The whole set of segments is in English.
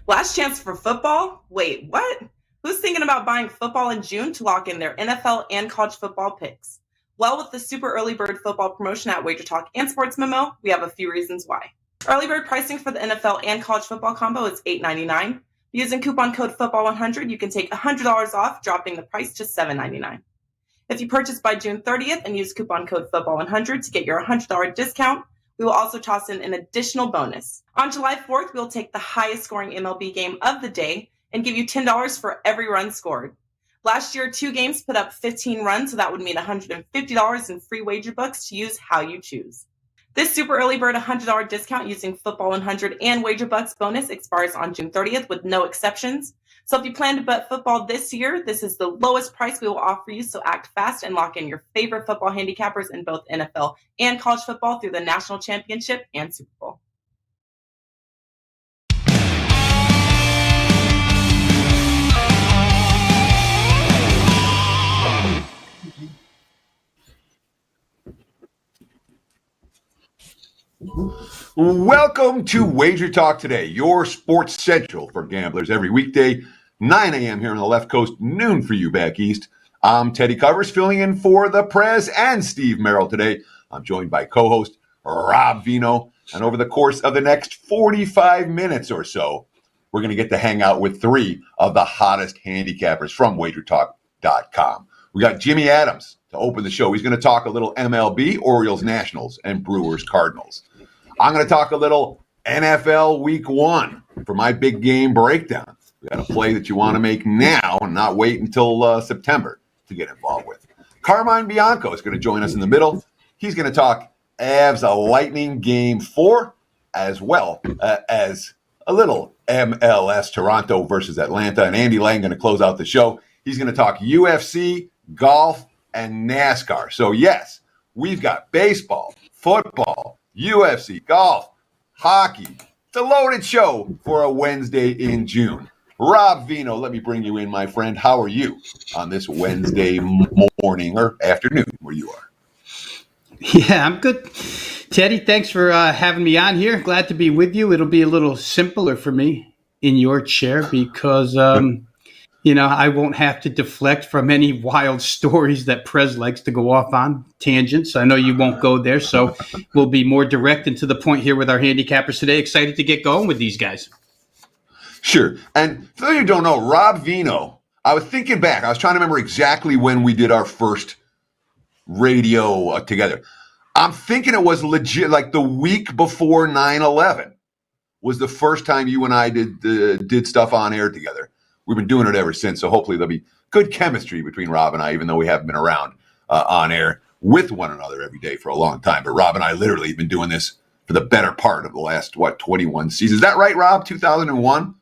Last chance for football? Wait, what? Who's thinking about buying football in June to lock in their NFL and college football picks? Well, with the super early bird football promotion at WagerTalk and Sports Memo, we have a few reasons why. Early bird pricing for the NFL and college football combo is $8.99. Using coupon code football100, you can take $100 off, dropping the price to $7.99. If you purchase by June 30th and use coupon code football100 to get your $100 discount, we will also toss in an additional bonus. On July 4th, we'll take the highest scoring MLB game of the day and give you $10 for every run scored. Last year, 2 games put up 15 runs, so that would mean $150 in free wager bucks to use how you choose. This super early bird $100 discount using Football 100 and Wager Bucks bonus expires on June 30th with no exceptions. So if you plan to bet football this year, this is the lowest price we will offer you, so act fast and lock in your favorite football handicappers in both NFL and college football through the National Championship and Super Bowl. Welcome to WagerTalk Today, your sports central for gamblers every weekday, 9 a.m. here on the left coast, noon for you back east. I'm Teddy Covers, filling in for the Prez and Steve Merrill today. I'm joined by co-host Rob Vino, and over the course of the next 45 minutes or so, we're going to get to hang out with 3 of the hottest handicappers from WagerTalk.com. We got Jimmy Adams to open the show. He's going to talk a little MLB, Orioles, Nationals, and Brewers, Cardinals. I'm going to talk a little NFL Week 1 for my big game breakdown. We got a play that you want to make now and not wait until September to get involved with. Carmine Bianco is going to join us in the middle. He's going to talk Avs Lightning Game 4, as well as a little MLS Toronto versus Atlanta. And Andy Lang going to close out the show. He's going to talk UFC, golf, and NASCAR. So yes, we've got baseball, football, UFC, golf, hockey. It's a loaded show for a Wednesday in June. Rob Vino, let me bring you in, my friend. How are you on this Wednesday morning or afternoon where you are? Yeah, I'm good. Teddy, thanks for having me on here. Glad to be with you. It'll be a little simpler for me in your chair because, I won't have to deflect from any wild stories that Prez likes to go off on, tangents. I know you won't go there, so we'll be more direct and to the point here with our handicappers today. Excited to get going with these guys. Sure. And for those who don't know, Rob Vino, I was thinking back. I was trying to remember exactly when we did our first radio together. I'm thinking it was legit, like the week before 9/11 was the first time you and I did stuff on air together. We've been doing it ever since, so hopefully there'll be good chemistry between Rob and I, even though we haven't been around on air with one another every day for a long time. But Rob and I literally have been doing this for the better part of the last, 21 seasons. Is that right, Rob? 2001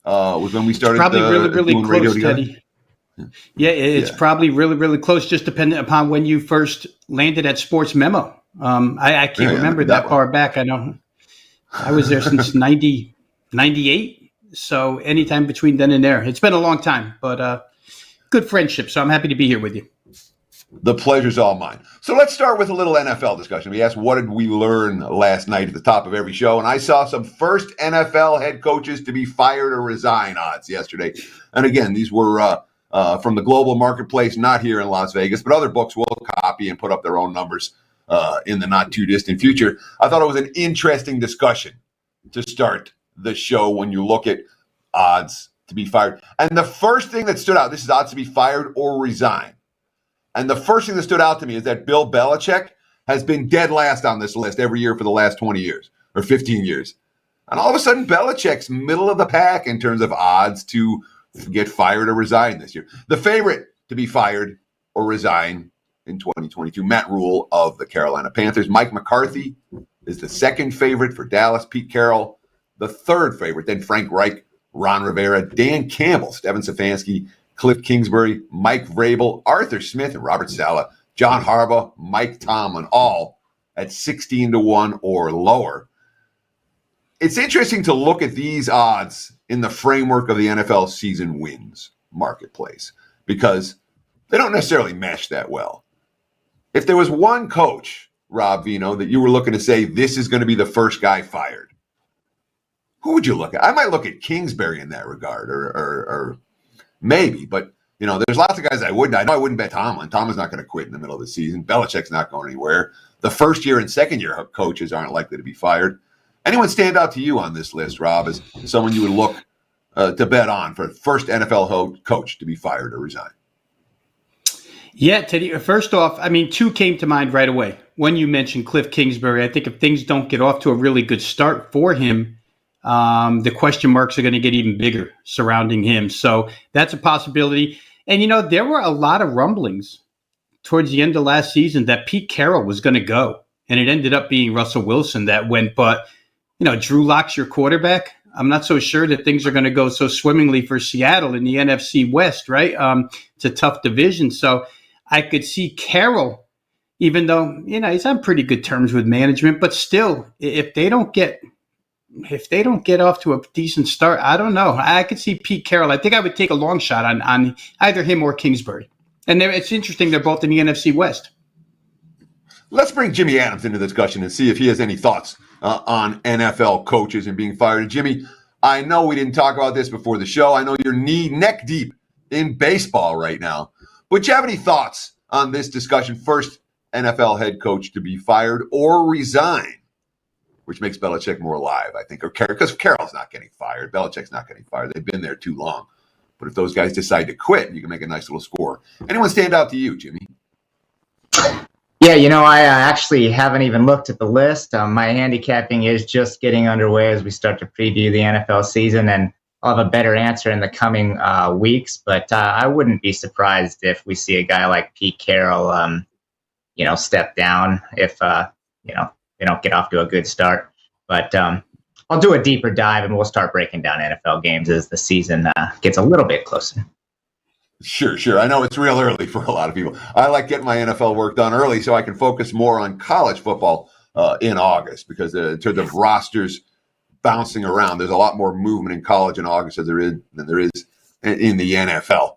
was when we started probably really doing close, radio together? Teddy. Yeah, it's probably really close, just depending upon when you first landed at Sports Memo. I can't remember that far back. I know I was there since 98. So anytime between then and there. It's been a long time, but good friendship. So I'm happy to be here with you. The pleasure's all mine. So let's start with a little NFL discussion. We asked, what did we learn last night at the top of every show? And I saw some first NFL head coaches to be fired or resign odds yesterday. And again, these were from the global marketplace, not here in Las Vegas, but other books will copy and put up their own numbers in the not too distant future. I thought it was an interesting discussion to start the show when you look at odds to be fired. And the first thing that stood out, this is odds to be fired or resign. And the first thing that stood out to me is that Bill Belichick has been dead last on this list every year for the last 20 years or 15 years. And all of a sudden, Belichick's middle of the pack in terms of odds to get fired or resign this year. The favorite to be fired or resign in 2022, Matt Rule of the Carolina Panthers. Mike McCarthy is the second favorite for Dallas. Pete Carroll, the third favorite. Then Frank Reich, Ron Rivera, Dan Campbell, Stephen Stefanski, Cliff Kingsbury, Mike Vrabel, Arthur Smith, and Robert Saleh, John Harbaugh, Mike Tomlin, all at 16-1 or lower. It's interesting to look at these odds in the framework of the NFL season wins marketplace because they don't necessarily mesh that well. If there was one coach, Rob Vino, that you were looking to say this is going to be the first guy fired, Who would you look at? I might look at Kingsbury in that regard, or maybe, but there's lots of guys I wouldn't. I know I wouldn't bet Tomlin. Tomlin's not going to quit in the middle of the season. Belichick's not going anywhere. The first year and second year coaches aren't likely to be fired. Anyone stand out to you on this list, Rob, as someone you would look to bet on for first NFL coach to be fired or resign? Yeah, Teddy, first off, two came to mind right away. One, you mentioned Cliff Kingsbury. I think if things don't get off to a really good start for him, the question marks are going to get even bigger surrounding him. So that's a possibility. And, there were a lot of rumblings towards the end of last season that Pete Carroll was going to go. And it ended up being Russell Wilson that went. But, Drew Lock's your quarterback. I'm not so sure that things are going to go so swimmingly for Seattle in the NFC West, right? It's a tough division. So I could see Carroll, even though, he's on pretty good terms with management. But still, if they don't get off to a decent start, I don't know. I could see Pete Carroll. I think I would take a long shot on either him or Kingsbury. And it's interesting. They're both in the NFC West. Let's bring Jimmy Adams into the discussion and see if he has any thoughts on NFL coaches and being fired. And Jimmy, I know we didn't talk about this before the show. I know you're neck deep in baseball right now. But do you have any thoughts on this discussion? First NFL head coach to be fired or resign, which makes Belichick more alive, I think, or because Carroll's not getting fired. Belichick's not getting fired. They've been there too long. But if those guys decide to quit, you can make a nice little score. Anyone stand out to you, Jimmy? Yeah, I actually haven't even looked at the list. My handicapping is just getting underway as we start to preview the NFL season, and I'll have a better answer in the coming weeks. But I wouldn't be surprised if we see a guy like Pete Carroll, step down if, they don't get off to a good start. But I'll do a deeper dive, and we'll start breaking down NFL games as the season gets a little bit closer. Sure. I know it's real early for a lot of people. I like getting my NFL work done early so I can focus more on college football in August, because in terms of rosters bouncing around, there's a lot more movement in college in August than there is in the NFL.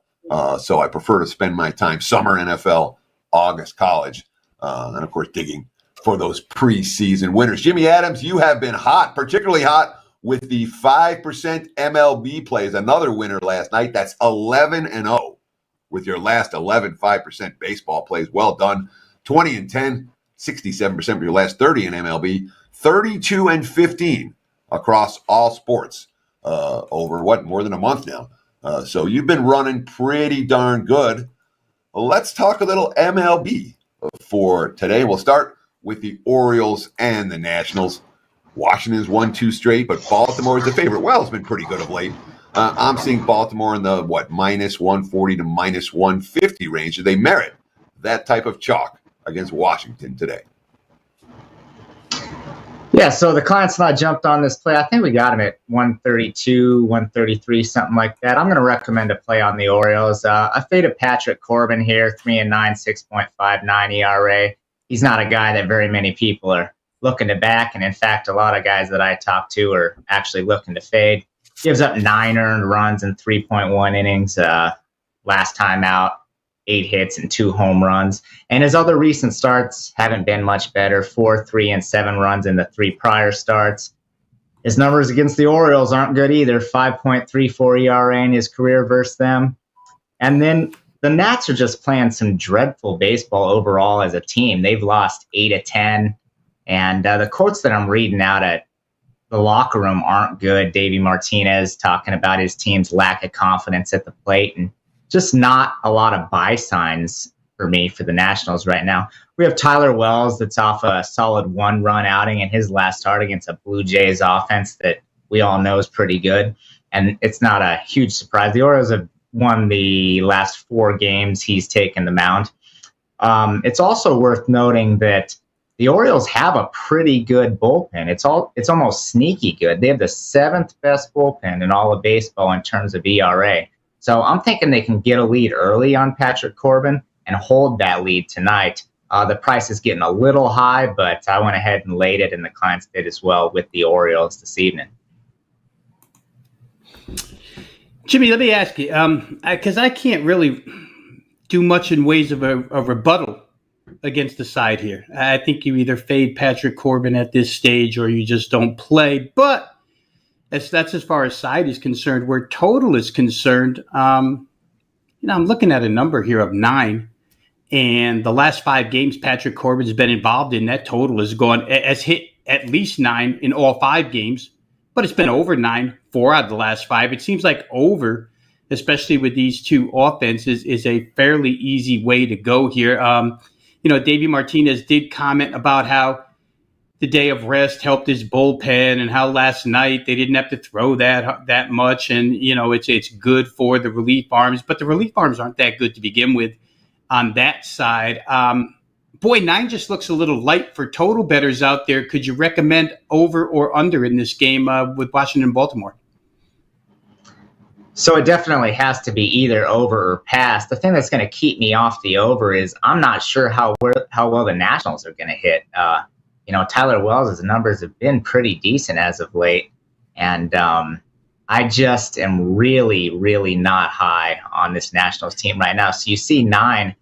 So I prefer to spend my time summer NFL, August college, and of course digging for those preseason winners. Jimmy Adams, you have been hot, particularly hot with the 5% MLB plays. Another winner last night. That's 11-0 with your last 11 5% baseball plays. Well done. 20-10, 67% for your last 30 in MLB. 32-15 across all sports over more than a month now. So you've been running pretty darn good. Let's talk a little MLB for today. We'll start with the Orioles and the Nationals. Washington's won 2 straight, but Baltimore is the favorite. Well, it's been pretty good of late. I'm seeing Baltimore in the, minus 140 to minus 150 range. Do they merit that type of chalk against Washington today? Yeah, so the clients and I jumped on this play. I think we got him at 132, 133, something like that. I'm going to recommend a play on the Orioles. I faded Patrick Corbin here, 3-9, 6.59 ERA. He's not a guy that very many people are looking to back, and in fact, a lot of guys that I talk to are actually looking to fade. Gives up 9 earned runs in 3.1 innings. Last time out, 8 hits and 2 home runs. And his other recent starts haven't been much better. 4, 3, and 7 runs in the 3 prior starts. His numbers against the Orioles aren't good either. 5.34 ERA in his career versus them. And then the Nats are just playing some dreadful baseball overall as a team. They've lost 8 of 10. And the quotes that I'm reading out at the locker room aren't good. Davey Martinez talking about his team's lack of confidence at the plate, and just not a lot of buy signs for me for the Nationals right now. We have Tyler Wells that's off a solid 1-run outing in his last start against a Blue Jays offense that we all know is pretty good. And it's not a huge surprise. The Orioles have won the last 4 games he's taken the mound. It's also worth noting that the Orioles have a pretty good bullpen. It's almost sneaky good. They have the 7th best bullpen in all of baseball in terms of ERA. So I'm thinking they can get a lead early on Patrick Corbin and hold that lead tonight. The price is getting a little high, but I went ahead and laid it, and the clients did as well with the Orioles this evening. Jimmy, let me ask you, because I can't really do much in ways of a rebuttal against the side here. I think you either fade Patrick Corbin at this stage or you just don't play. But That's as far as side is concerned. Where total is concerned, I'm looking at a number here of 9. And the last 5 games Patrick Corbin's been involved in, that total has hit at least 9 in all 5 games, but it's been over 9 4 out of the last 5. It seems like over, especially with these two offenses, is a fairly easy way to go here. Davey Martinez did comment about how the day of rest helped his bullpen and how last night they didn't have to throw that much. And, it's good for the relief arms, but the relief arms aren't that good to begin with. On that side, 9 just looks a little light for total bettors out there. Could you recommend over or under in this game with Washington and Baltimore? So it definitely has to be either over or pass. The thing that's going to keep me off the over is I'm not sure how well the Nationals are going to hit. Tyler Wells' numbers have been pretty decent as of late, and I just am really, really not high on this Nationals team right now. So you see 9.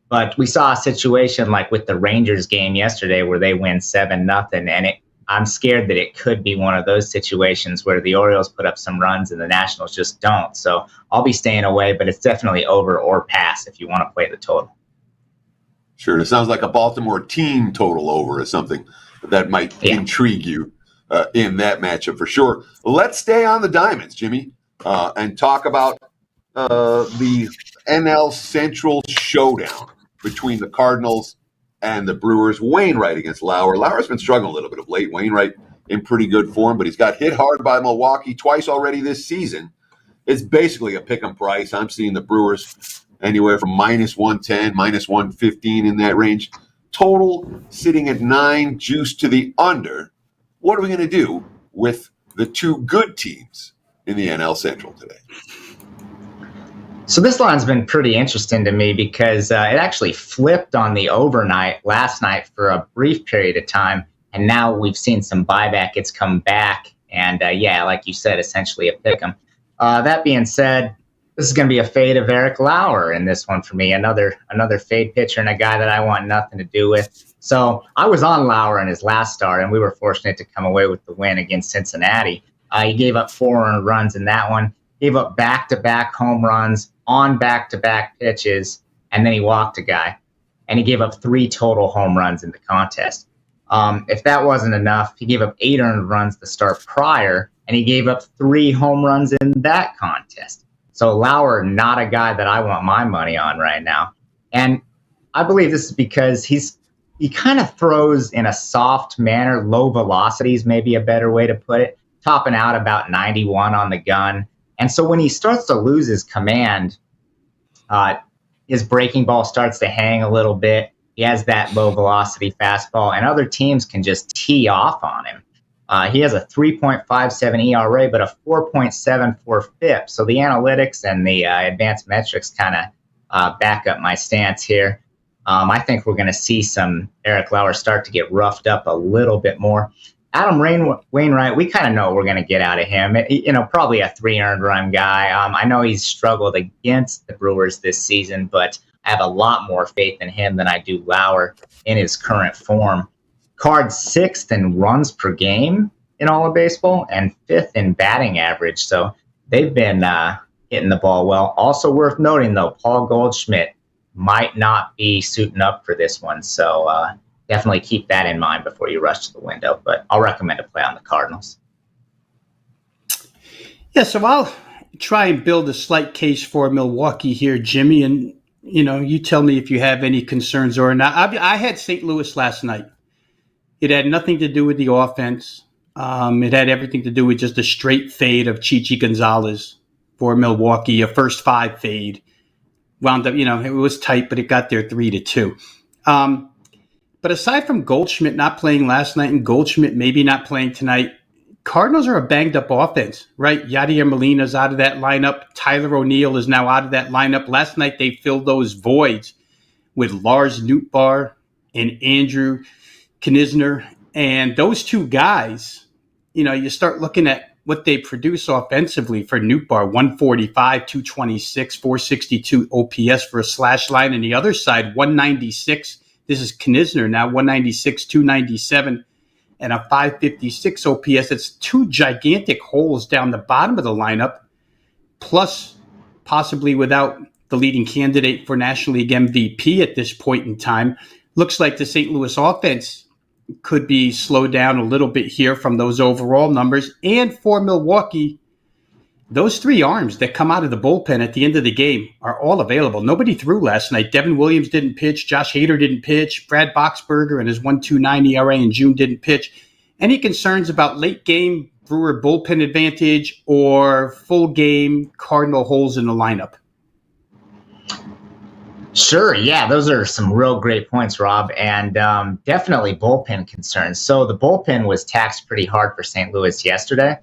But we saw a situation like with the Rangers game yesterday where they win 7-0, and I'm scared that it could be one of those situations where the Orioles put up some runs and the Nationals just don't. So I'll be staying away, but it's definitely over or pass if you want to play the total. Sure. It sounds like a Baltimore team total over is something that might intrigue you in that matchup for sure. Let's stay on the diamonds, Jimmy, and talk about the NL Central showdown between the Cardinals and the Brewers. Wainwright against Lauer. Lauer's been struggling a little bit of late. Wainwright in pretty good form, but he's got hit hard by Milwaukee twice already this season. It's basically a pick-em price. I'm seeing the Brewers anywhere from -110, -115 in that range. Total sitting at 9, juice to the under. What are we going to do with the two good teams in the NL Central today? So this line's been pretty interesting to me because it actually flipped on the overnight last night for a brief period of time, and now we've seen some buyback. It's come back, and like you said, essentially a pick'em. That being said, this is going to be a fade of Eric Lauer in this one for me. Another fade pitcher and a guy that I want nothing to do with. So I was on Lauer in his last start, and we were fortunate to come away with the win against Cincinnati. He gave up 4 earned runs in that one, gave up back-to-back home runs on back-to-back pitches, and then he walked a guy. And he gave up 3 total home runs in the contest. If that wasn't enough, he gave up 8 earned runs the start prior, and he gave up 3 home runs in that contest. So Lauer, not a guy that I want my money on right now. And I believe this is because he kind of throws in a soft manner, low velocities, maybe a better way to put it, topping out about 91 on the gun. And so when he starts to lose his command, his breaking ball starts to hang a little bit. He has that low velocity fastball, and other teams can just tee off on him. He has a 3.57 ERA, but a 4.74 FIP. So the analytics and the advanced metrics kind of back up my stance here. I think we're going to see some Eric Lauer start to get roughed up a little bit more. Adam Wainwright, we kind of know what we're going to get out of him. Probably a 3 earned run guy. I know he's struggled against the Brewers this season, but I have a lot more faith in him than I do Lauer in his current form. Card's 6th in runs per game in all of baseball and 5th in batting average. So they've been hitting the ball well. Also worth noting, though, Paul Goldschmidt might not be suiting up for this one. So definitely keep that in mind before you rush to the window. But I'll recommend a play on the Cardinals. Yeah, so I'll try and build a slight case for Milwaukee here, Jimmy. And, you tell me if you have any concerns or not. I had St. Louis last night. It had nothing to do with the offense. It had everything to do with just a straight fade of Chichi Gonzalez for Milwaukee, a first 5 fade. Wound up, it was tight, but it got there 3-2. But aside from Goldschmidt not playing last night and Goldschmidt maybe not playing tonight, Cardinals are a banged-up offense, right? Yadier Molina's out of that lineup. Tyler O'Neill is now out of that lineup. Last night they filled those voids with Lars Nootbaar and Andrew Knizner. And those two guys, you start looking at what they produce offensively for Nootbaar, 145, 226, 462 OPS for a slash line. And the other side, 196. This is Knizner now, 196, 297 and a 556 OPS. It's two gigantic holes down the bottom of the lineup, plus possibly without the leading candidate for National League MVP at this point in time. Looks like the St. Louis offense could be slowed down a little bit here from those overall numbers. And for Milwaukee, those three arms that come out of the bullpen at the end of the game are all available. Nobody threw last night. Devin Williams didn't pitch. Josh Hader didn't pitch. Brad Boxberger and his 1.29 ERA in June didn't pitch. Any concerns about late game Brewer bullpen advantage or full game Cardinal holes in the lineup? Sure. Yeah, those are some real great points, Rob, and definitely bullpen concerns. So the bullpen was taxed pretty hard for St. Louis yesterday,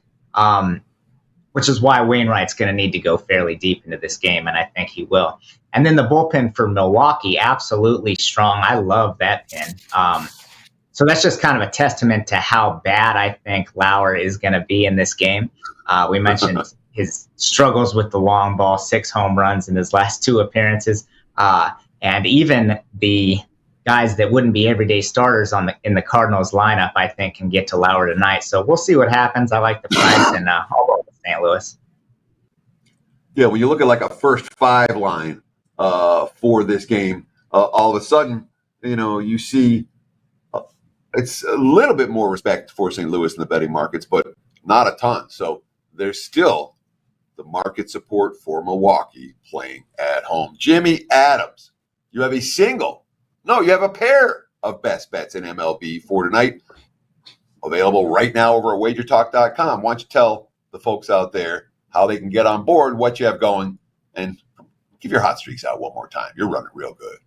which is why Wainwright's going to need to go fairly deep into this game, and I think he will. And then the bullpen for Milwaukee, absolutely strong. I love that pin. So that's just kind of a testament to how bad I think Lauer is going to be in this game. We mentioned his struggles with the long ball, 6 home runs in his last 2 appearances. And even the guys that wouldn't be everyday starters in the Cardinals lineup, I think, can get to Lauer tonight. So we'll see what happens. I like the price, and I'll roll with St. Louis. Yeah, when you look at like a first 5 line for this game, all of a sudden, you see it's a little bit more respect for St. Louis in the betting markets, but not a ton. So there's still the market support for Milwaukee playing at home. Jimmy Adams, you have a single. No, you have a pair of best bets in MLB for tonight. Available right now over at WagerTalk.com. Why don't you tell the folks out there how they can get on board, what you have going, and give your hot streaks out one more time. You're running real good.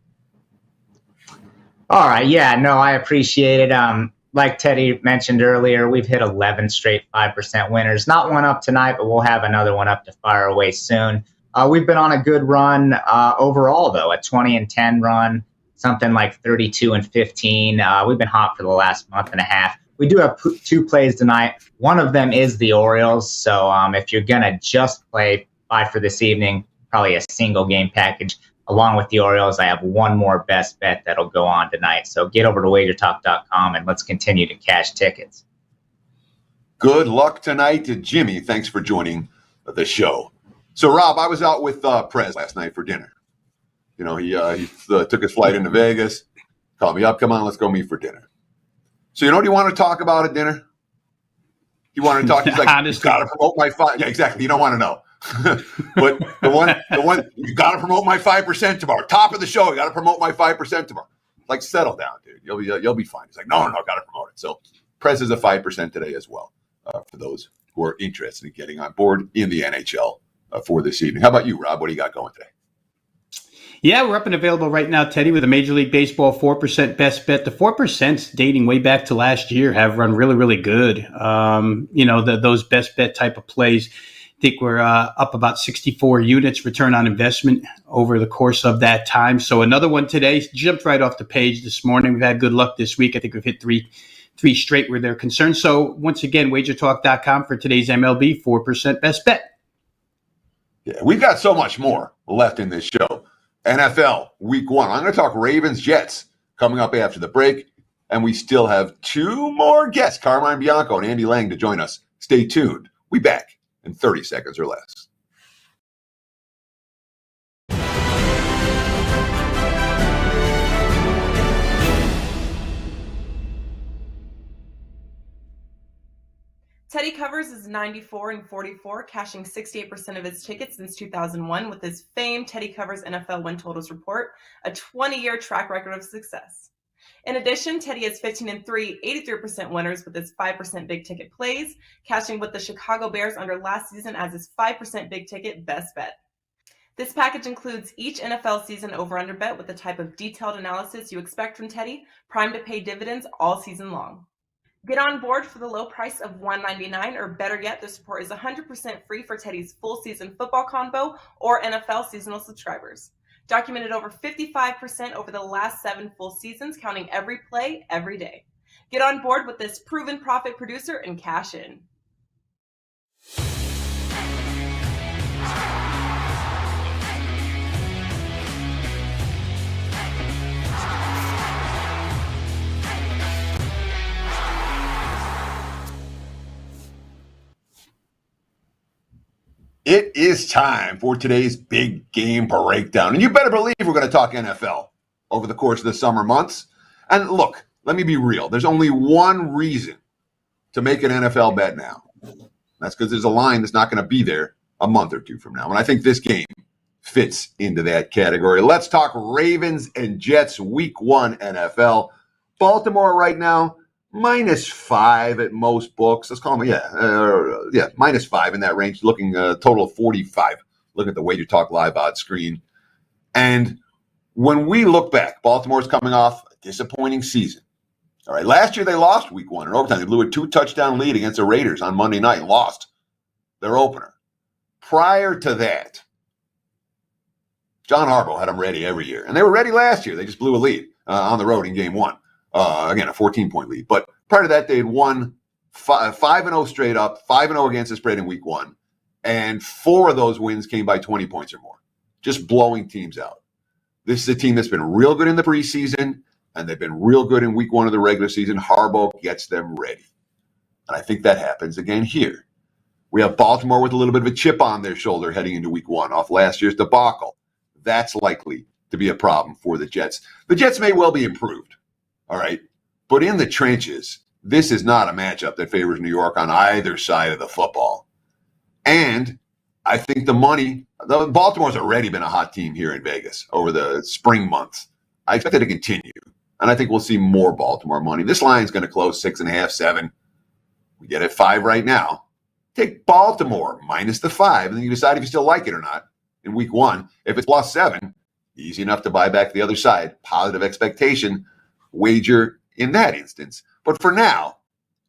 All right. Yeah, no, I appreciate it. Like Teddy mentioned earlier, we've hit 11 straight 5% winners. Not one up tonight, but we'll have another one up to fire away soon. We've been on a good run overall, though, a 20-10 run, something like 32-15. We've been hot for the last month and a half. We do have 2 plays tonight. One of them is the Orioles. So if you're going to just play 5 for this evening, probably a single game package. Along with the Orioles, I have one more best bet that'll go on tonight. So get over to WagerTalk.com and let's continue to cash tickets. Good luck tonight to Jimmy. Thanks for joining the show. So, Rob, I was out with Prez last night for dinner. He took his flight into Vegas, called me up. Come on, let's go meet for dinner. So, you know what you want to talk about at dinner? You want to talk? He's like, you got to promote my 5. Yeah, exactly. You don't want to know. But the one you got to promote my 5% tomorrow. Top of the show, you got to promote my 5% tomorrow. Like, settle down, dude. You'll be fine. He's like, no, got to promote it. So, Prez is a 5% today as well. For those who are interested in getting on board in the NHL for this evening. How about you, Rob? What do you got going today? Yeah, we're up and available right now, Teddy, with a Major League Baseball 4% best bet. The 4% dating way back to last year have run really, really good. Those best bet type of plays. I think we're up about 64 units return on investment over the course of that time. So another one today jumped right off the page this morning. We've had good luck this week. I think we've hit three straight where they're concerned. So once again, WagerTalk.com for today's MLB 4% best bet. Yeah, we've got so much more left in this show. NFL Week 1. I'm going to talk Ravens-Jets coming up after the break. And we still have 2 more guests, Carmine Bianco and Andy Lang, to join us. Stay tuned. We'll be back in 30 seconds or less. Teddy Covers is 94-44, cashing 68% of his tickets since 2001 with his famed Teddy Covers NFL win totals report, a 20-year track record of success. In addition, Teddy is 15-3, 83% winners with his 5% big ticket plays, cashing with the Chicago Bears under last season as his 5% big ticket best bet. This package includes each NFL season over-under bet with the type of detailed analysis you expect from Teddy, primed to pay dividends all season long. Get on board for the low price of $1.99, or better yet, the support is 100% free for Teddy's full season football combo or NFL seasonal subscribers. Documented over 55% over the last 7 full seasons, counting every play, every day. Get on board with this proven profit producer and cash in. It is time for today's big game breakdown. And you better believe we're going to talk NFL over the course of the summer months. And look, let me be real. There's only one reason to make an NFL bet now. That's because there's a line that's not going to be there a month or two from now. And I think this game fits into that category. Let's talk Ravens and Jets week 1 NFL. Baltimore right now, -5 at most books. Let's call them, -5 in that range, looking a total of 45. Look at the WagerTalk live odds screen. And when we look back, Baltimore's coming off a disappointing season. All right, last year they lost week 1 in overtime. They blew a 2-touchdown lead against the Raiders on Monday night and lost their opener. Prior to that, John Harbaugh had them ready every year. And they were ready last year. They just blew a lead on the road in game 1. Again, a 14-point lead. But prior to that, they had won 5-0 straight up, 5-0 against the spread in week 1. And 4 of those wins came by 20 points or more, just blowing teams out. This is a team that's been real good in the preseason, and they've been real good in week 1 of the regular season. Harbaugh gets them ready. And I think that happens again here. We have Baltimore with a little bit of a chip on their shoulder heading into week 1 off last year's debacle. That's likely to be a problem for the Jets. The Jets may well be improved. All right. But in the trenches, this is not a matchup that favors New York on either side of the football. And I think Baltimore's already been a hot team here in Vegas over the spring months. I expect it to continue. And I think we'll see more Baltimore money. This line's going to close 6.5, 7. We get it 5 right now. Take Baltimore minus the 5, and then you decide if you still like it or not in week 1. If it's +7, easy enough to buy back the other side. Positive expectation. Wager in that instance. But for now,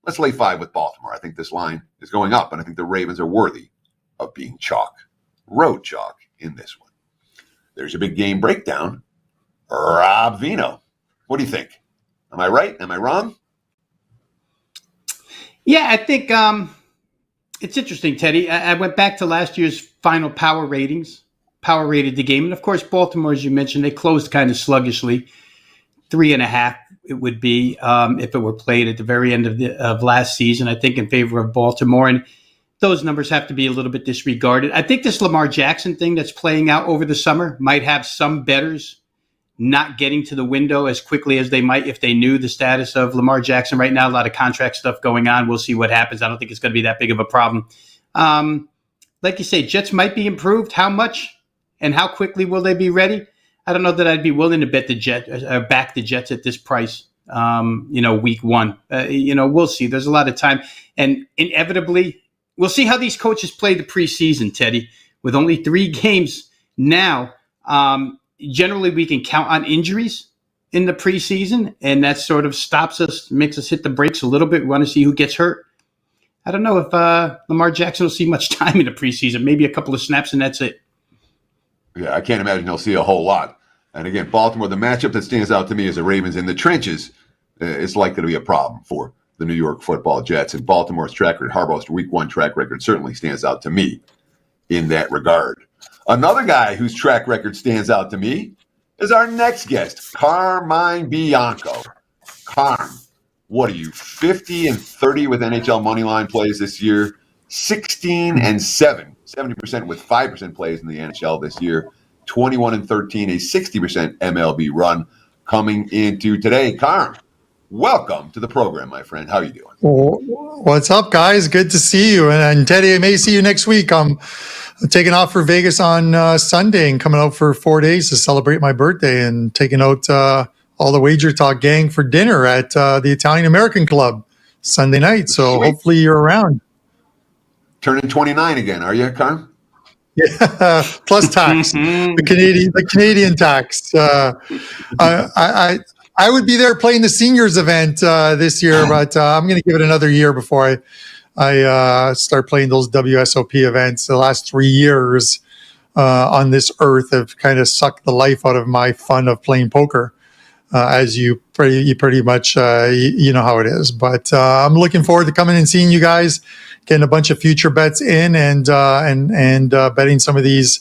let's lay 5 with Baltimore. I think this line is going up, and I think the Ravens are worthy of being road chalk in this one. There's a big game breakdown. Rob Vino. What do you think? Am I right? Am I wrong? Yeah, I think it's interesting, Teddy. I went back to last year's final power ratings, power rated the game. And of course, Baltimore, as you mentioned, they closed kind of sluggishly. 3.5 it would be if it were played at the very end of last season, I think, in favor of Baltimore. And those numbers have to be a little bit disregarded. I think this Lamar Jackson thing that's playing out over the summer might have some bettors not getting to the window as quickly as they might if they knew the status of Lamar Jackson right now. A lot of contract stuff going on. We'll see what happens. I don't think it's going to be that big of a problem. Like you say, Jets might be improved. How much and how quickly will they be ready? I don't know that I'd be willing to bet back the Jets at this price, week 1. We'll see. There's a lot of time. And inevitably, we'll see how these coaches play the preseason, Teddy. With only 3 games now, generally we can count on injuries in the preseason, and that sort of makes us hit the brakes a little bit. We want to see who gets hurt. I don't know if Lamar Jackson will see much time in the preseason, maybe a couple of snaps, and that's it. Yeah, I can't imagine he'll see a whole lot. And again, Baltimore, the matchup that stands out to me is the Ravens in the trenches. It's likely to be a problem for the New York Football Jets. And Baltimore's track record, Harbaugh's week 1 track record, certainly stands out to me in that regard. Another guy whose track record stands out to me is our next guest, Carmine Bianco. Carm, what are you, 50-30 with NHL moneyline plays this year, 16-7, 70% with 5% plays in the NHL this year, 21-13, a 60% MLB run coming into today. Carm, welcome to the program, my friend. How are you doing? What's up, guys? Good to see you. And Teddy, I may see you next week. I'm taking off for Vegas on Sunday and coming out for 4 days to celebrate my birthday and taking out all the WagerTalk gang for dinner at the Italian American Club Sunday night. So Sweet. Hopefully you're around. Turning 29 again, are you, Carm? Yeah, plus tax, the Canadian tax. I would be there playing the seniors event this year, but I'm going to give it another year before I start playing those WSOP events. The last 3 years on this earth have kind of sucked the life out of my fun of playing poker, as you pretty much you know how it is. But I'm looking forward to coming and seeing you guys, getting a bunch of future bets in, and betting some of these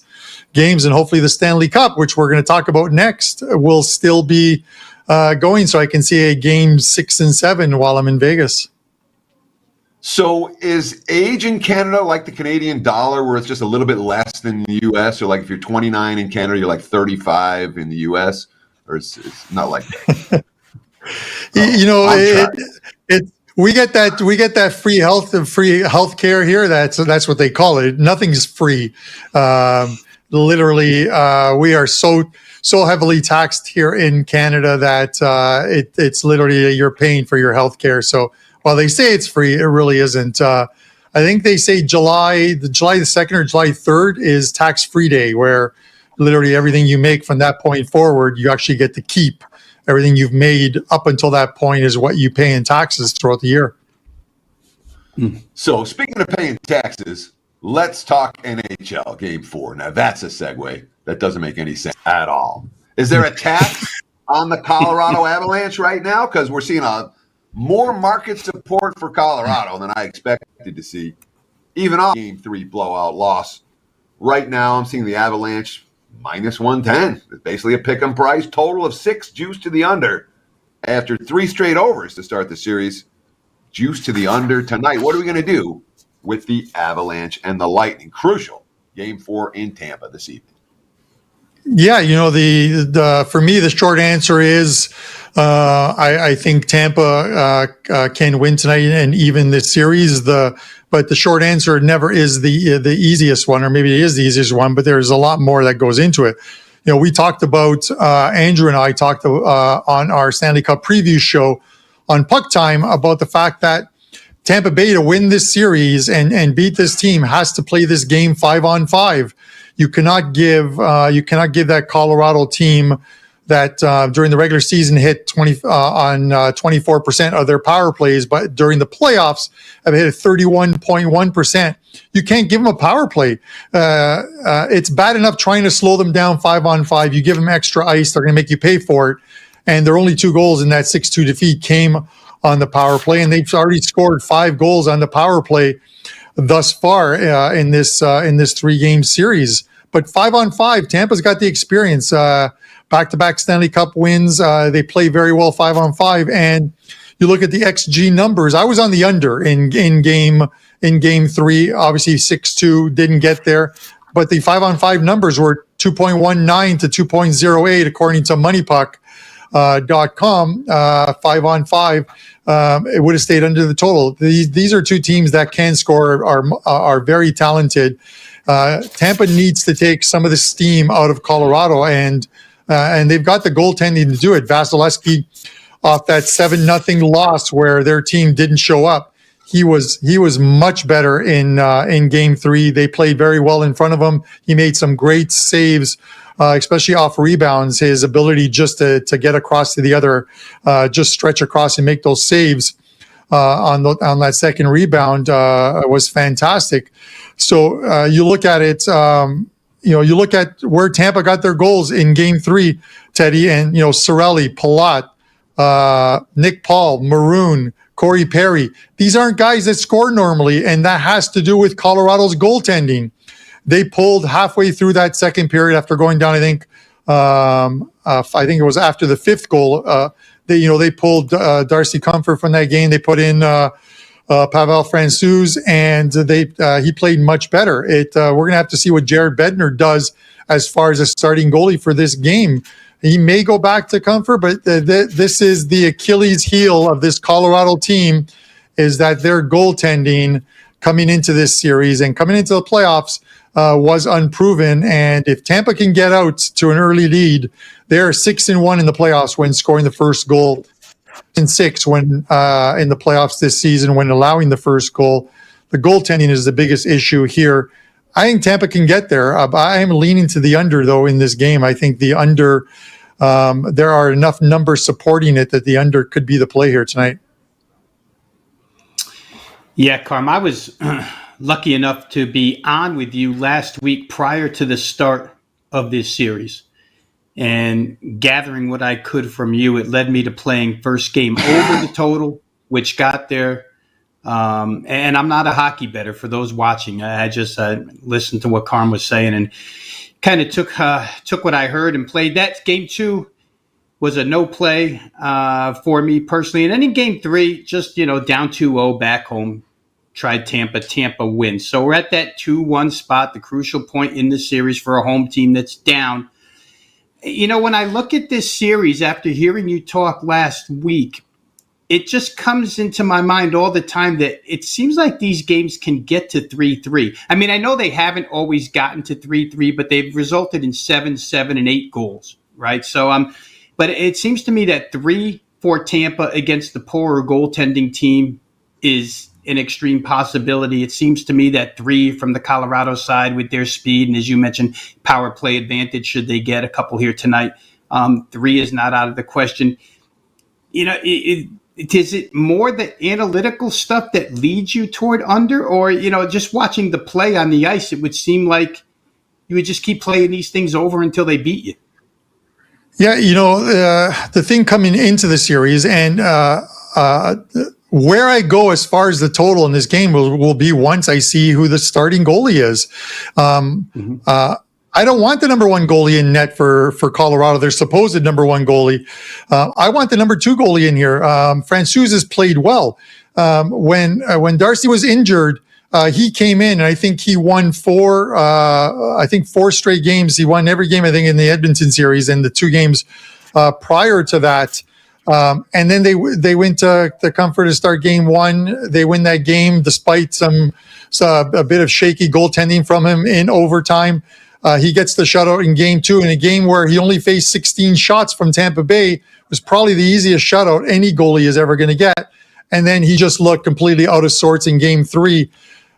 games, and hopefully the Stanley Cup, which we're going to talk about next, will still be going, so I can see a game 6 and 7 while I'm in Vegas. So is age in Canada like the Canadian dollar, where it's just a little bit less than the U.S.? Or like if you're 29 in Canada, you're like 35 in the U.S.? Or it's not like that? We get that free health care here. That's what they call it. Nothing's free. Literally, we are so heavily taxed here in Canada that it's literally you're paying for your health care. So while they say it's free, it really isn't. I think they say July the 2nd or July 3rd is tax-free day, where literally everything you make from that point forward, you actually get to keep. Everything you've made up until that point is what you pay in taxes throughout the year. So speaking of paying taxes, let's talk NHL Game 4. Now that's a segue that doesn't make any sense at all. Is there a tax on the Colorado Avalanche right now? Because we're seeing more market support for Colorado than I expected to see. Even on Game 3 blowout loss. Right now I'm seeing the Avalanche minus 110. It's basically a pick 'em price. Total of 6 juice to the under after 3 straight overs to start the series. Juice to the under tonight. What are we going to do with the Avalanche and the Lightning? Crucial Game 4 in Tampa this evening. Yeah, the for me the short answer is I think Tampa can win tonight and even this series. But the short answer never is the easiest one, or maybe it is the easiest one. But there's a lot more that goes into it. We talked about Andrew and I talked on our Stanley Cup preview show on Puck Time about the fact that Tampa Bay, to win this series and beat this team, has to play this game 5-on-5. You cannot give that Colorado team that during the regular season hit 24% of their power plays, but during the playoffs have hit 31.1%. You can't give them a power play. It's bad enough trying to slow them down 5-on-5. You give them extra ice, they're going to make you pay for it. And their only 2 goals in that 6-2 defeat came on the power play, and they've already scored 5 goals on the power play thus far in this 3-game series. But 5-on-5, Tampa's got the experience. Back-to-back Stanley Cup wins. They play very well 5-on-5. And you look at the XG numbers. I was on the under in game 3. Obviously 6-2 didn't get there, but the 5-on-5 numbers were 2.19 to 2.08 according to MoneyPuck.com. 5-on-5. It would have stayed under the total. These are 2 teams that can score, are very talented. Tampa needs to take some of the steam out of Colorado, and they've got the goaltending to do it. Vasilevsky, off that 7-0 loss where their team didn't show up, he was much better in Game 3. They played very well in front of him. He made some great saves, especially off rebounds. His ability just to get across to the other, just stretch across and make those saves on that second rebound was fantastic. So you look at it. You look at where Tampa got their goals in Game 3, Teddy, and Cirelli, Palat, Nick Paul, Maroon, Corey Perry. These aren't guys that score normally, and that has to do with Colorado's goaltending. They pulled halfway through that second period after going down. I think it was after the 5th goal. They pulled Darcy Comfort from that game. They put in Pavel Francouz, and he played much better. We're going to have to see what Jared Bednar does as far as a starting goalie for this game. He may go back to Comfort, but this is the Achilles heel of this Colorado team, is that their goaltending coming into this series and coming into the playoffs was unproven. And if Tampa can get out to an early lead, they're 6-1 in the playoffs when scoring the first goal, and 6 when in the playoffs this season when allowing the first goal. The goaltending is the biggest issue here. I think Tampa can get there. I am leaning to the under, though, in this game. I think the under, there are enough numbers supporting it that the under could be the play here tonight. Yeah, Carm, I was lucky enough to be on with you last week prior to the start of this series. And gathering what I could from you, it led me to playing first game over the total, which got there. And I'm not a hockey bettor for those watching. I just listened to what Carm was saying and kind of took what I heard and played that. Game 2 was a no play for me personally. And then in game 3, just, down 2-0 back home, tried Tampa. Tampa wins. So we're at that 2-1 spot, the crucial point in the series for a home team that's down. You know, when I look at this series after hearing you talk last week, it just comes into my mind all the time that it seems like these games can get to 3-3. I mean, I know they haven't always gotten to 3-3, but they've resulted in 7, 7, and 8 goals, right? So, but it seems to me that 3 for Tampa against the poorer goaltending team is an extreme possibility. It seems to me that 3 from the Colorado side with their speed, and as you mentioned, power play advantage should they get a couple here tonight. 3 is not out of the question. You know, is it more the analytical stuff that leads you toward under, or, you know, just watching the play on the ice, it would seem like you would just keep playing these things over until they beat you? Yeah, you know, the thing coming into the series and where I go as far as the total in this game will be once I see who the starting goalie is. I don't want the number 1 goalie in net for Colorado, their supposed number 1 goalie. I want the number 2 goalie in here. Francouz has played well. When Darcy was injured, he came in, and I think he won 4 straight games. He won every game, I think, in the Edmonton series and the 2 games prior to that. And then they went to the comfort to start game 1. They win that game despite a bit of shaky goaltending from him in overtime. He gets the shutout in game 2, in a game where he only faced 16 shots from Tampa Bay. Was probably the easiest shutout any goalie is ever going to get. And then he just looked completely out of sorts in game 3.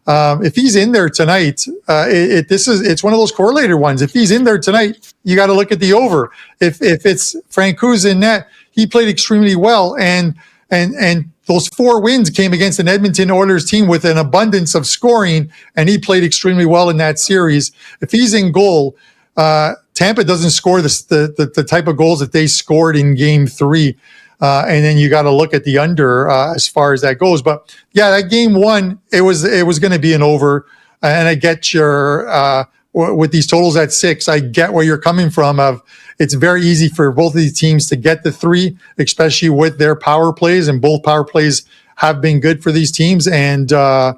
If he's in there tonight, it's one of those correlated ones. If he's in there tonight, you got to look at the over. If it's Francouz in net, he played extremely well, and those 4 wins came against an Edmonton Oilers team with an abundance of scoring, and he played extremely well in that series. If he's in goal, Tampa doesn't score the type of goals that they scored in game 3. And then you got to look at the under as far as that goes. But yeah, that game 1, it was going to be an over. And I get your with these totals at 6, I get where you're coming from. It's very easy for both of these teams to get the 3, especially with their power plays, and both power plays have been good for these teams. And at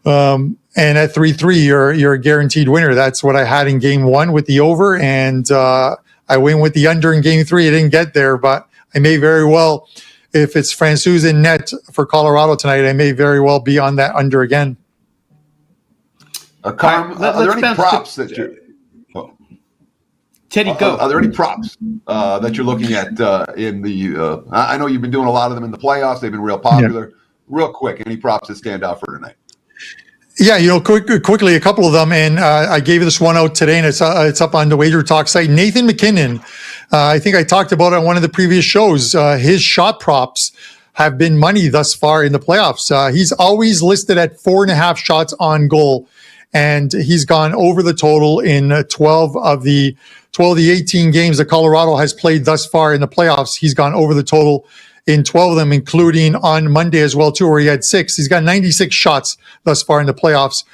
3-3, you're a guaranteed winner. That's what I had in game 1 with the over, and I win with the under in game 3. I didn't get there, but I may very well, if it's Francouz in net for Colorado tonight, I may very well be on that under again. Carm, are there any props that you're... Teddy, go. Are there any props that you're looking at in the... I know you've been doing a lot of them in the playoffs. They've been real popular. Yeah. Real quick, any props that stand out for tonight? Yeah, you know, quickly, a couple of them, and I gave this one out today, and it's up on the WagerTalk site. Nathan McKinnon, I think I talked about it on one of the previous shows. His shot props have been money thus far in the playoffs. He's always listed at 4.5 shots on goal, and he's gone over the total in 12 of the 18 games that Colorado has played thus far in the playoffs. He's gone over the total in 12 of them, including on Monday as well, too, where he had 6. He's got 96 shots thus far in the playoffs.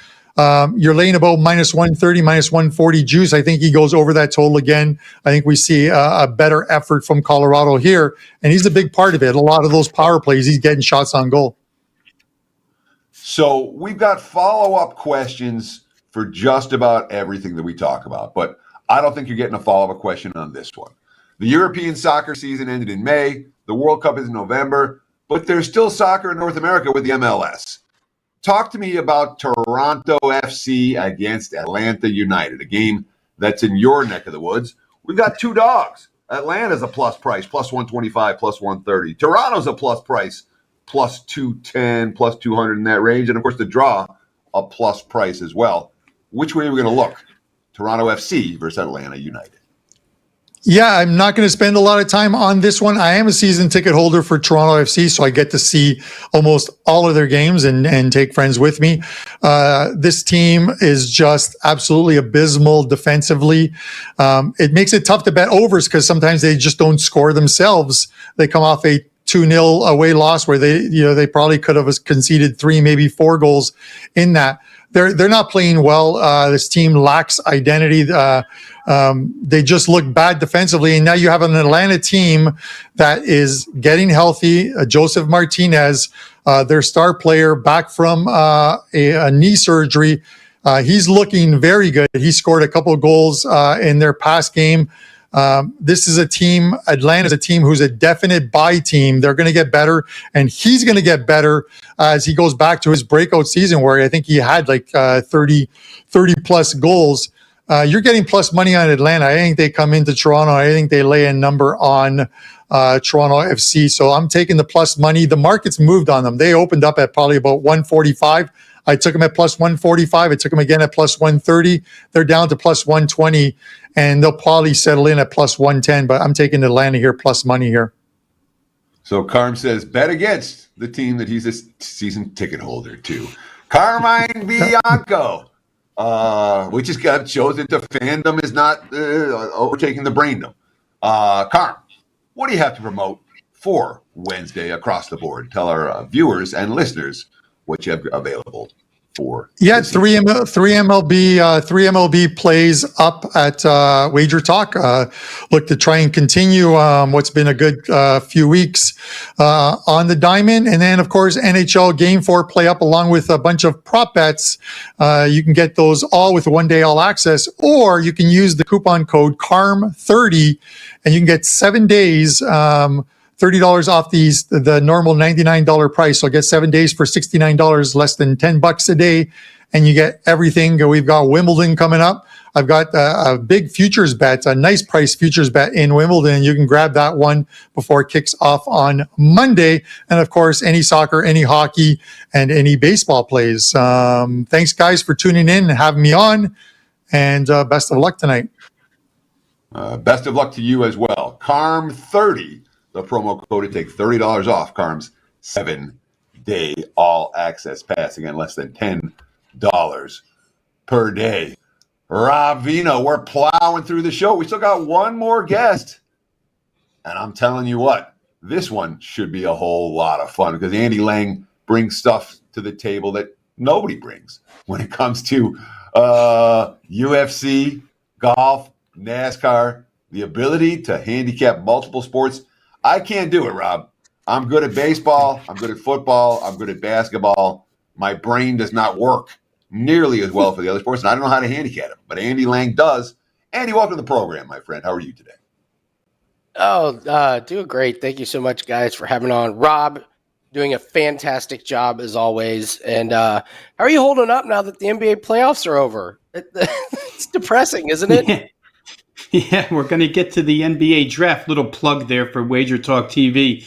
You're laying about minus 130, minus 140 juice. I think he goes over that total again. I think we see a better effort from Colorado here, and he's a big part of it. A lot of those power plays, he's getting shots on goal. So we've got follow-up questions for just about everything that we talk about, but I don't think you're getting a follow-up question on this one. The European soccer season ended in May. The World Cup is in November, but there's still soccer in North America with the MLS. Talk to me about Toronto FC against Atlanta United, a game that's in your neck of the woods. We've got 2 dogs. Atlanta's a plus price, plus 125, plus 130. Toronto's a plus price, plus 210, plus 200 in that range. And, of course, the draw, a plus price as well. Which way are we going to look? Toronto FC versus Atlanta United. Yeah, I'm not going to spend a lot of time on this one. I am a season ticket holder for Toronto FC, so I get to see almost all of their games and take friends with me. This team is just absolutely abysmal defensively. It makes it tough to bet overs because sometimes they just don't score themselves. They come off a 2-0 away loss where they probably could have conceded 3, maybe 4 goals in that. they're not playing well. This team lacks identity. They just look bad defensively, and now you have an Atlanta team that is getting healthy. Joseph Martinez, their star player, back from a knee surgery. He's looking very good. He scored a couple of goals in their past game. This is a team, Atlanta is a team who's a definite buy team. They're going to get better, and he's going to get better as he goes back to his breakout season where I think he had like 30 plus goals. You're getting plus money on Atlanta. I think they come into Toronto. I think they lay a number on Toronto FC. So I'm taking the plus money. The market's moved on them. They opened up at probably about 145. I took them at plus 145. I took them again at plus 130. They're down to plus 120, and they'll probably settle in at plus 110, but I'm taking Atlanta here, plus money here. So Carm says, bet against the team that he's a season ticket holder to. Carmine Bianco, which is shows that the fandom is not overtaking the braindom. Carm, what do you have to promote for Wednesday across the board? Tell our viewers and listeners what you have available for. Yeah, three MLB plays up at WagerTalk. Look to try and continue what's been a good few weeks on the diamond. And then, of course, NHL Game 4 play up along with a bunch of prop bets. You can get those all with 1 day all access, or you can use the coupon code CARM30 and you can get 7 days $30 off the normal $99 price. So get 7 days for $69, less than $10 a day, and you get everything. We've got Wimbledon coming up. I've got a big futures bet, a nice price futures bet in Wimbledon. You can grab that one before it kicks off on Monday. And of course, any soccer, any hockey, and any baseball plays. Thanks, guys, for tuning in and having me on. And best of luck tonight. Best of luck to you as well. CARM30. The promo code to take $30 off Carm's 7-day all-access pass. Again, less than $10 per day. Rob Vino, we're plowing through the show. We still got one more guest. And I'm telling you what, this one should be a whole lot of fun because Andy Lang brings stuff to the table that nobody brings when it comes to UFC, golf, NASCAR, the ability to handicap multiple sports. I can't do it, Rob. I'm good at baseball. I'm good at football. I'm good at basketball. My brain does not work nearly as well for the other sports, and I don't know how to handicap them. But Andy Lang does. Andy, welcome to the program, my friend. How are you today? Doing great. Thank you so much, guys, for having on. Rob, doing a fantastic job as always. And how are you holding up now that the NBA playoffs are over? It's depressing, isn't it? Yeah, we're going to get to the NBA draft. Little plug there for WagerTalk TV.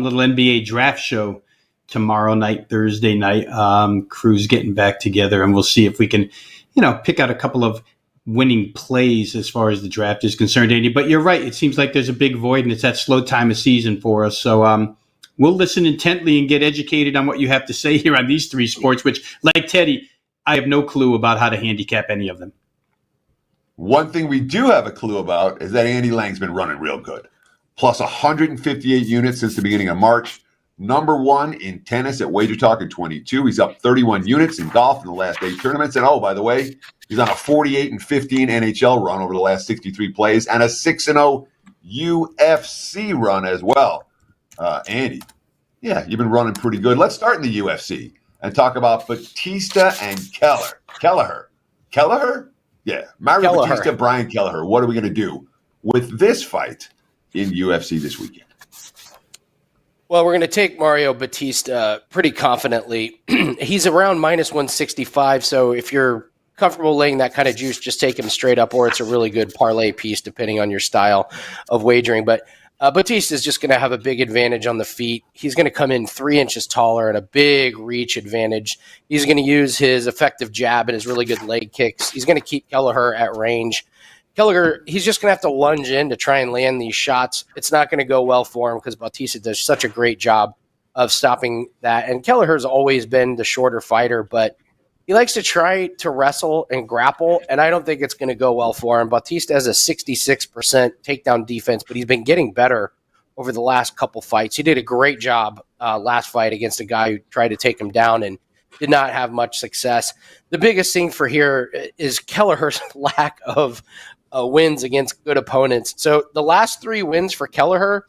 Little NBA draft show tomorrow night, Thursday night. Crew's getting back together, and we'll see if we can, pick out a couple of winning plays as far as the draft is concerned, Andy. But you're right. It seems like there's a big void, and it's that slow time of season for us. So we'll listen intently and get educated on what you have to say here on these three sports, which, like Teddy, I have no clue about how to handicap any of them. One thing we do have a clue about is that Andy Lang's been running real good. Plus 158 units since the beginning of March. Number one in tennis at WagerTalk at 22. He's up 31 units in golf in the last 8 tournaments. And oh, by the way, he's on a 48-15 NHL run over the last 63 plays and a 6-0 UFC run as well. Andy, yeah, you've been running pretty good. Let's start in the UFC and talk about Batista and Kelleher. Yeah, Mario Batista, Brian Kelleher. What are we going to do with this fight in UFC this weekend? Well, we're going to take Mario Batista pretty confidently. He's around minus 165, so if you're comfortable laying that kind of juice, just take him straight up, or it's a really good parlay piece depending on your style of wagering. But Batista is just going to have a big advantage on the feet. He's going to come in 3 inches taller and a big reach advantage. He's going to use his effective jab and his really good leg kicks. He's going to keep Kelleher at range. Kelleher, he's just going to have to lunge in to try and land these shots. It's not going to go well for him because Batista does such a great job of stopping that. And Kelleher's always been the shorter fighter, but he likes to try to wrestle and grapple, and I don't think it's going to go well for him. Batista has a 66% takedown defense, but he's been getting better over the last couple fights. He did a great job last fight against a guy who tried to take him down, and did not have much success. The biggest thing for here is Kelleher's lack of wins against good opponents. So the last 3 wins for Kelleher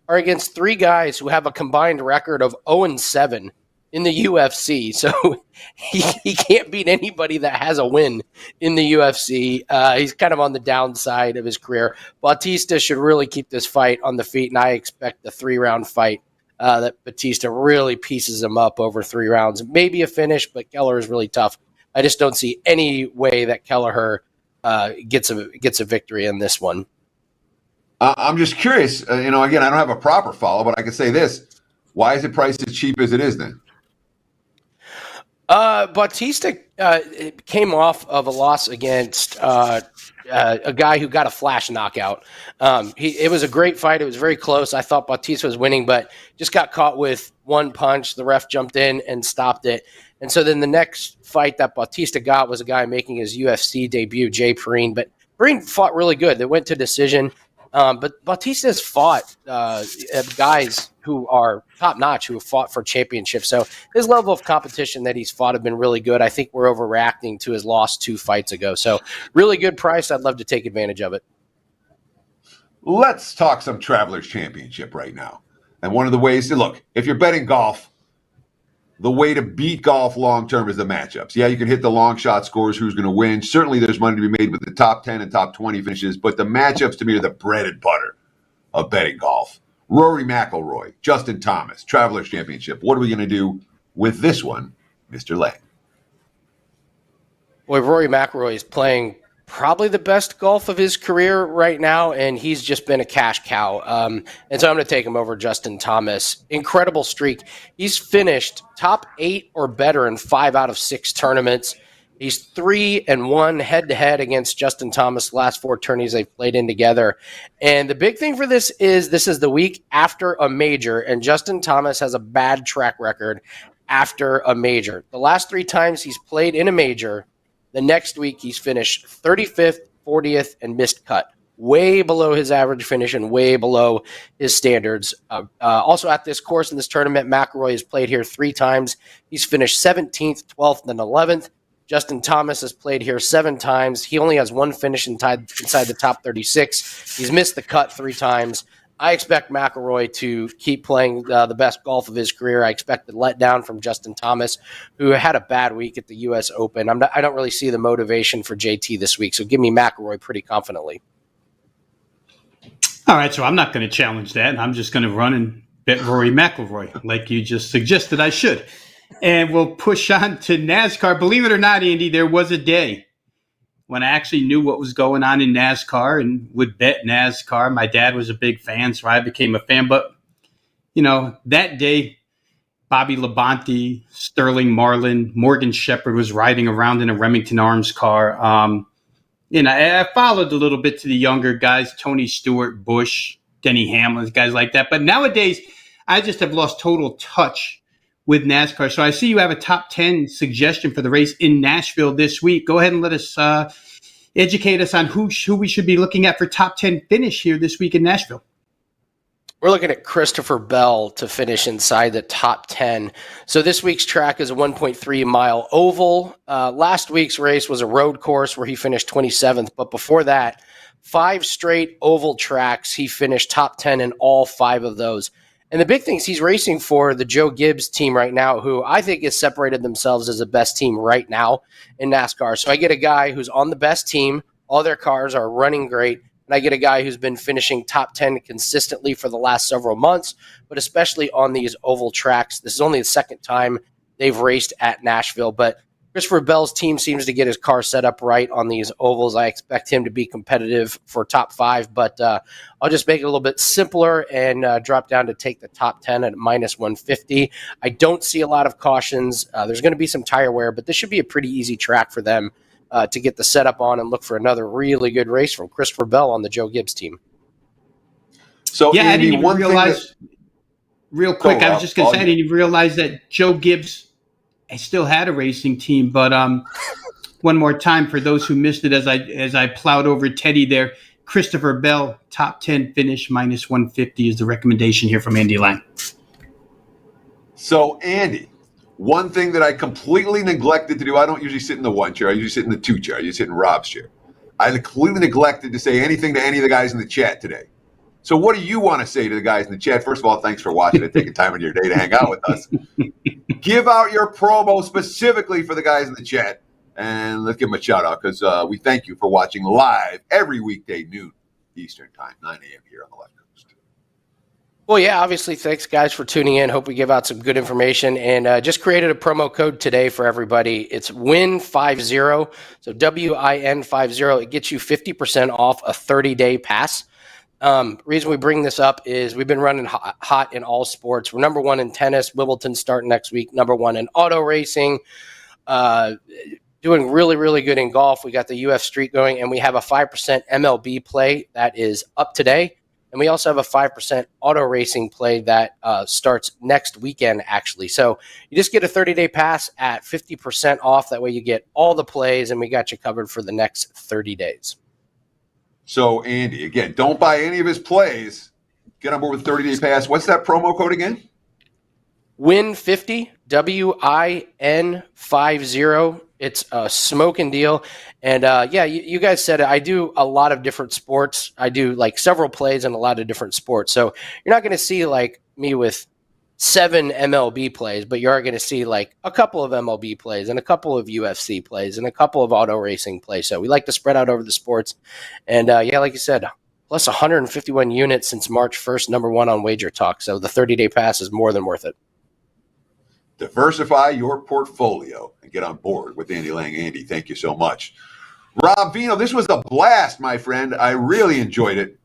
are against 3 guys who have a combined record of 0-7 in the UFC. So he can't beat anybody that has a win in the UFC. He's kind of on the downside of his career. Bautista should really keep this fight on the feet, and I expect the 3-round fight that Bautista really pieces him up over 3 rounds. Maybe a finish, but Kelleher is really tough. I just don't see any way that Kelleher gets a victory in this one. I'm just curious. Again, I don't have a proper follow, but I can say this. Why is it priced as cheap as it is then? Bautista came off of a loss against a guy who got a flash knockout. It was a great fight. It was very close. I thought Bautista was winning, but just got caught with one punch. The ref jumped in and stopped it. And so then the next fight that Bautista got was a guy making his UFC debut, Jay Perrine. But Perrine fought really good. They went to decision. But Bautista's fought guys who are top-notch, who have fought for championships. So his level of competition that he's fought have been really good. I think we're overreacting to his loss 2 fights ago. So really good price. I'd love to take advantage of it. Let's talk some Travelers Championship right now. And one of the ways to look, if you're betting golf, the way to beat golf long-term is the matchups. Yeah, you can hit the long shot scores, who's going to win. Certainly there's money to be made with the top 10 and top 20 finishes, but the matchups to me are the bread and butter of betting golf. Rory McIlroy, Justin Thomas, Travelers Championship. What are we going to do with this one, Mr. Lang? Boy, Rory McIlroy is playing probably the best golf of his career right now, and he's just been a cash cow. And so I'm going to take him over Justin Thomas. Incredible streak. He's finished top 8 or better in 5 out of 6 tournaments. He's 3-1 head-to-head against Justin Thomas. Last 4 tourneys they've played in together. And the big thing for this is the week after a major, and Justin Thomas has a bad track record after a major. The last 3 times he's played in a major, the next week he's finished 35th, 40th, and missed cut. Way below his average finish and way below his standards. Also at this course in this tournament, McIlroy has played here 3 times. He's finished 17th, 12th, and 11th. Justin Thomas has played here 7 times. He only has 1 finish inside the top 36. He's missed the cut 3 times. I expect McIlroy to keep playing the best golf of his career. I expect the letdown from Justin Thomas, who had a bad week at the U.S. Open. I don't really see the motivation for JT this week, so give me McIlroy pretty confidently. All right, so I'm not going to challenge that. I'm just going to run and bet Rory McIlroy, like you just suggested I should. And we'll push on to NASCAR. Believe it or not, Andy, there was a day when I actually knew what was going on in NASCAR and would bet NASCAR. My dad was a big fan, so I became a fan. But, that day, Bobby Labonte, Sterling Marlin, Morgan Shepherd was riding around in a Remington Arms car. I followed a little bit to the younger guys, Tony Stewart, Busch, Denny Hamlin, guys like that. But nowadays, I just have lost total touch with NASCAR. So I see you have a top 10 suggestion for the race in Nashville this week. Go ahead and let us educate us on who we should be looking at for top 10 finish here this week in Nashville. We're looking at Christopher Bell to finish inside the top 10. So this week's track is a 1.3-mile oval. Last week's race was a road course where he finished 27th. But before that, 5 straight oval tracks. He finished top 10 in all 5 of those. And the big thing is he's racing for the Joe Gibbs team right now, who I think has separated themselves as the best team right now in NASCAR. So I get a guy who's on the best team. All their cars are running great. And I get a guy who's been finishing top 10 consistently for the last several months, but especially on these oval tracks. This is only the second time they've raced at Nashville, but Christopher Bell's team seems to get his car set up right on these ovals. I expect him to be competitive for top 5, but I'll just make it a little bit simpler and drop down to take the top 10 at minus 150. I don't see a lot of cautions. There's going to be some tire wear, but this should be a pretty easy track for them to get the setup on and look for another really good race from Christopher Bell on the Joe Gibbs team. So, yeah, Andy, I didn't even realize, real quick, I was just going to say, I didn't even realize that Joe Gibbs still had a racing team. But one more time for those who missed it as I plowed over Teddy there, Christopher Bell, top 10 finish, minus 150 is the recommendation here from Andy Lang. So, Andy, One thing that I completely neglected to do, I don't usually sit in the one chair. I usually sit in the two chair. I usually sit in Rob's chair. I completely neglected to say anything to any of the guys in the chat today. So what do you want to say to the guys in the chat? First of all, thanks for watching and taking time in your day to hang out with us. Give out your promo specifically for the guys in the chat. And let's give them a shout out because we thank you for watching live every weekday noon Eastern time, 9 a.m. here on the left coast. Well, yeah, obviously, thanks, guys, for tuning in. Hope we give out some good information. And just created a promo code today for everybody. It's WIN50, so WIN50. It gets you 50% off a 30-day pass. Reason we bring this up is we've been running hot in all sports. We're number one in tennis. Wimbledon starting next week. Number one in auto racing. Doing really, really good in golf. We got the UF Street going, and we have a 5% MLB play that is up today. And we also have a 5% auto racing play that starts next weekend, actually. So you just get a 30-day pass at 50% off. That way you get all the plays, and we got you covered for the next 30 days. So, Andy, again, don't buy any of his plays. Get on board with 30-day pass. What's that promo code again? WIN50, WIN50. It's a smoking deal. And, yeah, you guys said it. I do a lot of different sports. I do, like, several plays in a lot of different sports. So you're not going to see, like, me with 7 MLB plays, but you are going to see, like, a couple of MLB plays and a couple of UFC plays and a couple of auto racing plays. So we like to spread out over the sports. And, yeah, like you said, plus 151 units since March 1st, number one on WagerTalk. So the 30-day pass is more than worth it. Diversify your portfolio and get on board with Andy Lang. Andy, thank you so much. Rob Vino, this was a blast, my friend. I really enjoyed it.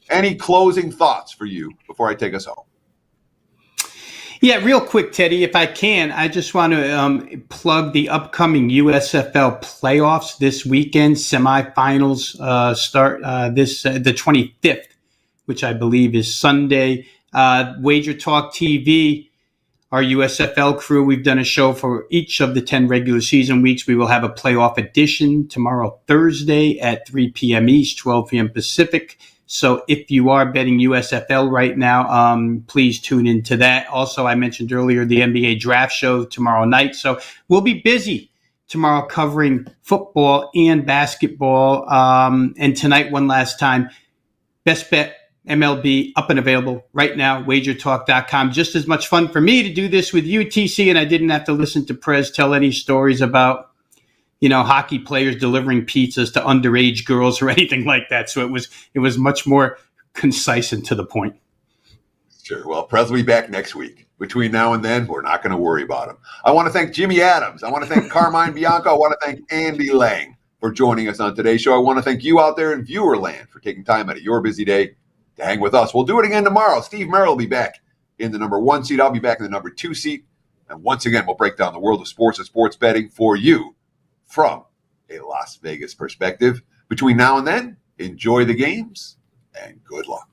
Any closing thoughts for you before I take us home? Yeah, real quick, Teddy, if I can, I just want to plug the upcoming USFL playoffs this weekend. Semifinals start the 25th, which I believe is Sunday. WagerTalk TV. Our USFL crew, we've done a show for each of the 10 regular season weeks. We will have a playoff edition tomorrow, Thursday at 3 p.m. East, 12 p.m. Pacific. So if you are betting USFL right now, please tune into that. Also, I mentioned earlier the NBA draft show tomorrow night. So we'll be busy tomorrow covering football and basketball. And tonight, one last time, best bet MLB up and available right now, wagertalk.com. Just as much fun for me to do this with UTC, and I didn't have to listen to Prez tell any stories about, hockey players delivering pizzas to underage girls or anything like that. So it was much more concise and to the point. Sure. Well, Prez will be back next week. Between now and then, we're not going to worry about him. I want to thank Jimmy Adams. I want to thank Carmine Bianco. I want to thank Andy Lang for joining us on today's show. I want to thank you out there in viewer land for taking time out of your busy day to hang with us. We'll do it again tomorrow. Steve Merrill will be back in the number 1 seat. I'll be back in the number 2 seat. And once again, we'll break down the world of sports and sports betting for you from a Las Vegas perspective. Between now and then, enjoy the games and good luck.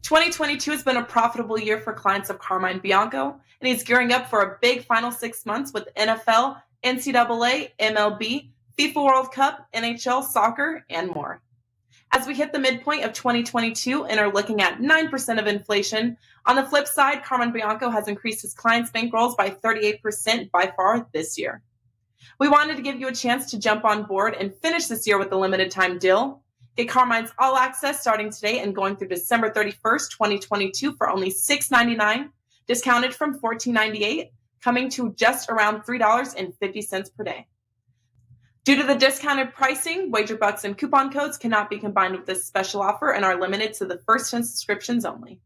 "2022 has been a profitable year for clients of Carmine Bianco, and he's gearing up for a big final 6 months with NFL, NCAA, MLB, FIFA World Cup, NHL, soccer, and more. As we hit the midpoint of 2022 and are looking at 9% of inflation, on the flip side, Carmine Bianco has increased his clients' bankrolls by 38% by far this year. We wanted to give you a chance to jump on board and finish this year with a limited time deal. Get Carmine's All Access starting today and going through December 31st, 2022 for only $6.99, discounted from $14.98, coming to just around $3.50 per day. Due to the discounted pricing, WagerBucks and coupon codes cannot be combined with this special offer and are limited to the first 10 subscriptions only.